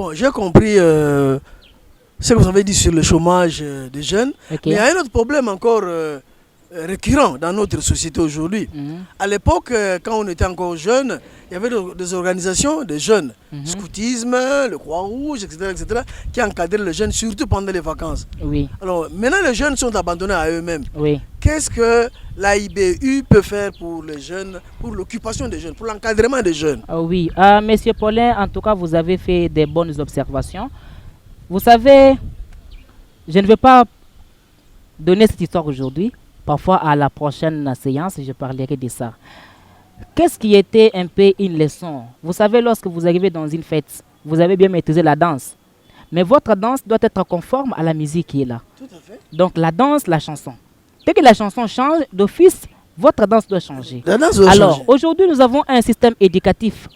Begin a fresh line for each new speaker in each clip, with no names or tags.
Bon, j'ai compris ce que vous avez dit sur le chômage des jeunes.
Ok.
Mais il y a un autre problème encore récurrent dans notre société aujourd'hui. À l'époque, quand on était encore jeune, il y avait des organisations de jeunes, scoutisme, le Croix-Rouge, etc., qui encadraient les jeunes, surtout pendant les vacances.
Oui,
Alors, maintenant, les jeunes sont abandonnés à eux-mêmes.
oui.
Qu'est-ce que l'AIBU peut faire pour les jeunes, pour l'occupation des jeunes, pour l'encadrement des jeunes?
Oui. Monsieur Paulin, en tout cas, vous avez fait des bonnes observations. Vous savez, je ne vais pas donner cette histoire aujourd'hui. Parfois, à la prochaine séance, je parlerai de ça. Qu'est-ce qui était un peu une leçon? Vous savez, lorsque vous arrivez dans une fête, vous avez bien maîtrisé la danse. Mais votre danse doit être conforme à la musique qui est là.
Tout à fait.
Donc, la danse, la chanson. Dès que la chanson change, d'office, votre danse doit changer.
La danse doit
Alors,
changer.
aujourd'hui, nous avons un système éducatif.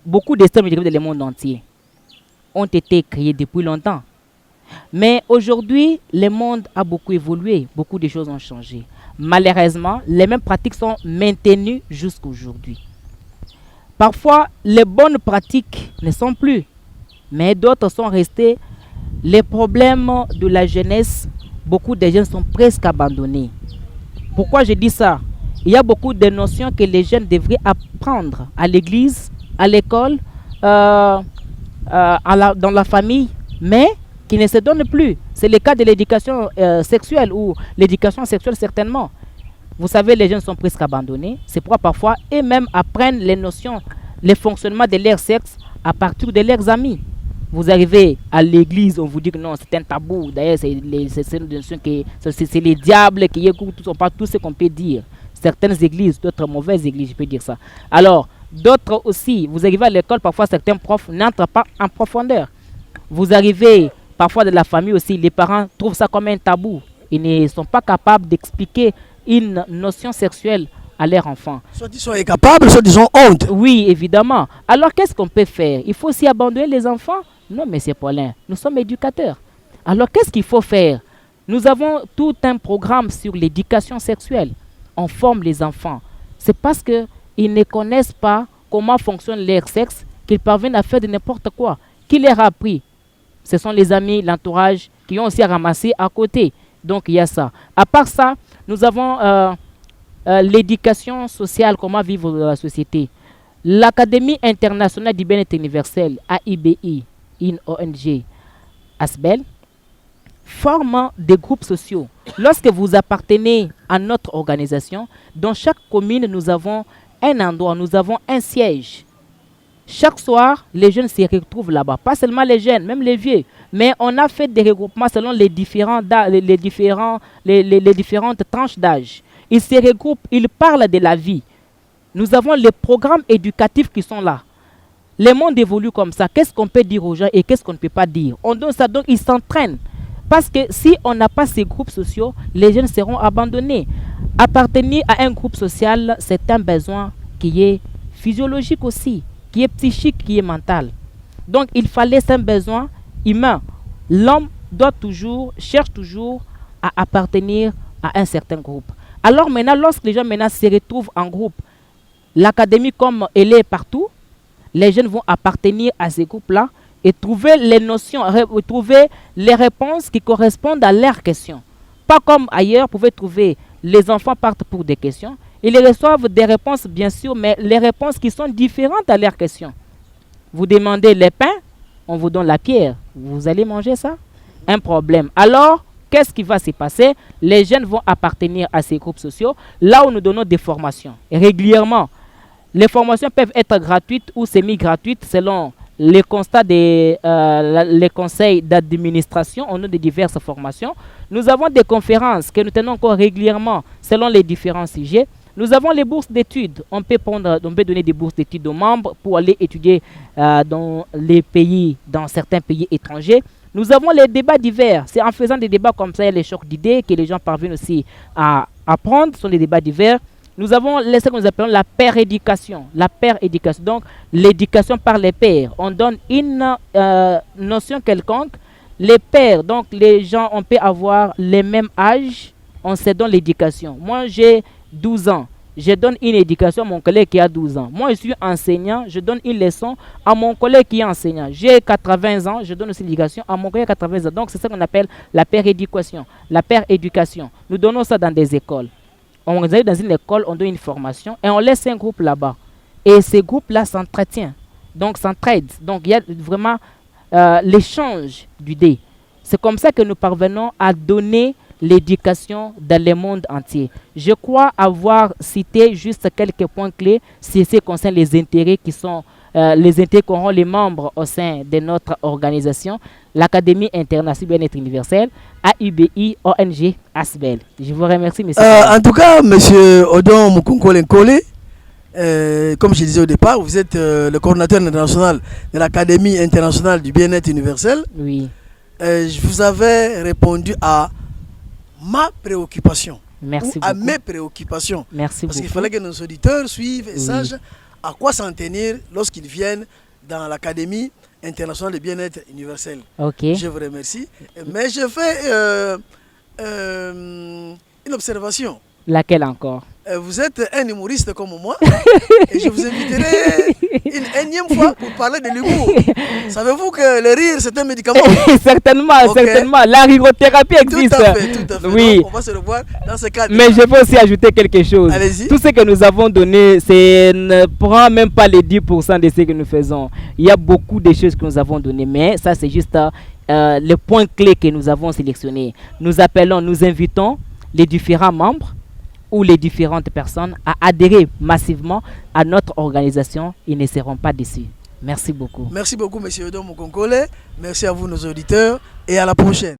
Beaucoup de systèmes éducatifs dans le monde entier ont été créés depuis longtemps. Mais aujourd'hui, le monde a beaucoup évolué, beaucoup de choses ont changé. Malheureusement, les mêmes pratiques sont maintenues jusqu'à aujourd'hui. Parfois, les bonnes pratiques ne sont plus, mais d'autres sont restées. Les problèmes de la jeunesse, beaucoup de jeunes sont presque abandonnés. Pourquoi je dis ça? Il y a beaucoup de notions que les jeunes devraient apprendre à l'église, à l'école, dans la famille, mais qui ne se donnent plus. C'est le cas de l'éducation sexuelle ou l'éducation sexuelle certainement. Vous savez, les jeunes sont presque abandonnés. C'est pourquoi parfois eux-mêmes apprennent les notions, les fonctionnements de leur sexe à partir de leurs amis. Vous arrivez à l'église, on vous dit que non, c'est un tabou. D'ailleurs, c'est les diables qui écoutent tout ce qu'on peut dire. Certaines églises, d'autres mauvaises églises, je peux dire ça. Alors, d'autres aussi, vous arrivez à l'école, parfois certains profs n'entrent pas en profondeur. Vous arrivez parfois de la famille aussi, les parents trouvent ça comme un tabou. Ils ne sont pas capables d'expliquer une notion sexuelle à leur enfant.
Soit ils sont incapables, soit ils ont honte.
Oui, évidemment. Alors, qu'est-ce qu'on peut faire? Il faut aussi abandonner les enfants? Non, monsieur Paulin, nous sommes éducateurs. Alors, qu'est-ce qu'il faut faire? Nous avons tout un programme sur l'éducation sexuelle. On forme les enfants. C'est parce qu'ils ne connaissent pas comment fonctionne leur sexe qu'ils parviennent à faire de n'importe quoi. Qui leur a appris? Ce sont les amis, l'entourage qui ont aussi ramassé à côté. Donc, il y a ça. À part ça, nous avons l'éducation sociale, comment vivre dans la société. L'Académie internationale du bien-être universel, AIBI, une ONG, ASBEL, forme des groupes sociaux. Lorsque vous appartenez à notre organisation, dans chaque commune, nous avons un endroit, nous avons un siège. Chaque soir, les jeunes se retrouvent là-bas. Pas seulement les jeunes, même les vieux. Mais on a fait des regroupements selon les différentes tranches d'âge. Ils se regroupent, ils parlent de la vie. Nous avons les programmes éducatifs qui sont là. Le monde évolue comme ça. Qu'est-ce qu'on peut dire aux gens et qu'est-ce qu'on ne peut pas dire? On donne ça, donc ils s'entraînent. Parce que si on n'a pas ces groupes sociaux, les jeunes seront abandonnés. Appartenir à un groupe social, c'est un besoin qui est physiologique aussi, qui est psychique, qui est mental. Donc il fallait, c'est un besoin humain. L'homme cherche toujours à appartenir à un certain groupe. Alors maintenant, lorsque les gens se retrouvent en groupe, l'académie comme elle est partout, les jeunes vont appartenir à ces groupes-là et trouver les notions, trouver les réponses qui correspondent à leurs questions. Pas comme ailleurs, vous pouvez trouver, les enfants partent pour des questions, ils reçoivent des réponses bien sûr, mais les réponses qui sont différentes à leurs questions. Vous demandez les pains, on vous donne la pierre. Vous allez manger ça? Un problème. Alors, qu'est-ce qui va se passer? Les jeunes vont appartenir à ces groupes sociaux, là où nous donnons des formations régulièrement. Les formations peuvent être gratuites ou semi-gratuites selon les constats des les conseils d'administration. On a de diverses formations. Nous avons des conférences que nous tenons encore régulièrement selon les différents sujets. Nous avons les bourses d'études. On peut donner des bourses d'études aux membres pour aller étudier dans certains pays étrangers. Nous avons les débats divers. C'est en faisant des débats comme ça, il y a les chocs d'idées que les gens parviennent aussi à apprendre. Ce sont des débats divers. Nous avons ce que nous appelons la paire-éducation. La paire-éducation, donc l'éducation par les pairs. On donne une notion quelconque. Les pairs, donc les gens, on peut avoir les mêmes âges, on se donne l'éducation. Moi, j'ai 12 ans. je donne une éducation à mon collègue qui a 12 ans. Moi, je suis enseignant, je donne une leçon à mon collègue qui est enseignant. J'ai 80 ans, je donne aussi l'éducation à mon collègue qui a 80 ans. Donc, c'est ça qu'on appelle la paire éducation. La paire éducation. Nous donnons ça dans des écoles. On arrive dans une école, on donne une formation et on laisse un groupe là-bas. Et ces groupes-là s'entretiennent, donc s'entraident. Donc, il y a vraiment l'échange d'idées. C'est comme ça que nous parvenons à donner l'éducation dans le monde entier. Je crois avoir cité juste quelques points clés si ce concerne les intérêts qui sont les intérêts qu'auront les membres au sein de notre organisation, l'Académie internationale du bien-être universel, AUBI, ONG, ASBEL. Je vous remercie, monsieur.
En tout cas, monsieur Odon Mukunkole Nkole, comme je disais au départ, vous êtes le coordinateur international de l'Académie internationale du bien-être universel.
Oui.
Je vous avais répondu à ma préoccupation.
Merci
à
beaucoup.
mes préoccupations.
Merci
Parce
beaucoup.
qu'il fallait que nos auditeurs suivent et sachent à quoi s'en tenir lorsqu'ils viennent dans l'Académie internationale du bien-être universel.
Ok.
Je vous remercie. Mais je fais une observation.
Laquelle encore?
Vous êtes un humoriste comme moi et je vous inviterai une énième fois pour parler de l'humour. Savez-vous que le rire c'est un médicament?
Certainement,
Okay.
Certainement. La rigothérapie existe.
Tout à fait.
Oui.
Donc, on va se revoir dans ce cadre.
Mais je veux aussi ajouter quelque chose.
Allez-y.
Tout ce que nous avons donné, ne prend même pas les 10% de ce que nous faisons. Il y a beaucoup de choses que nous avons données, mais ça c'est juste les points clés que nous avons sélectionnés. Nous appelons, nous invitons les différents membres ou les différentes personnes à adhérer massivement à notre organisation. Ils ne seront pas déçus. Merci beaucoup.
Merci beaucoup, monsieur Odon Mukunkole. Merci à vous, nos auditeurs, et à la prochaine.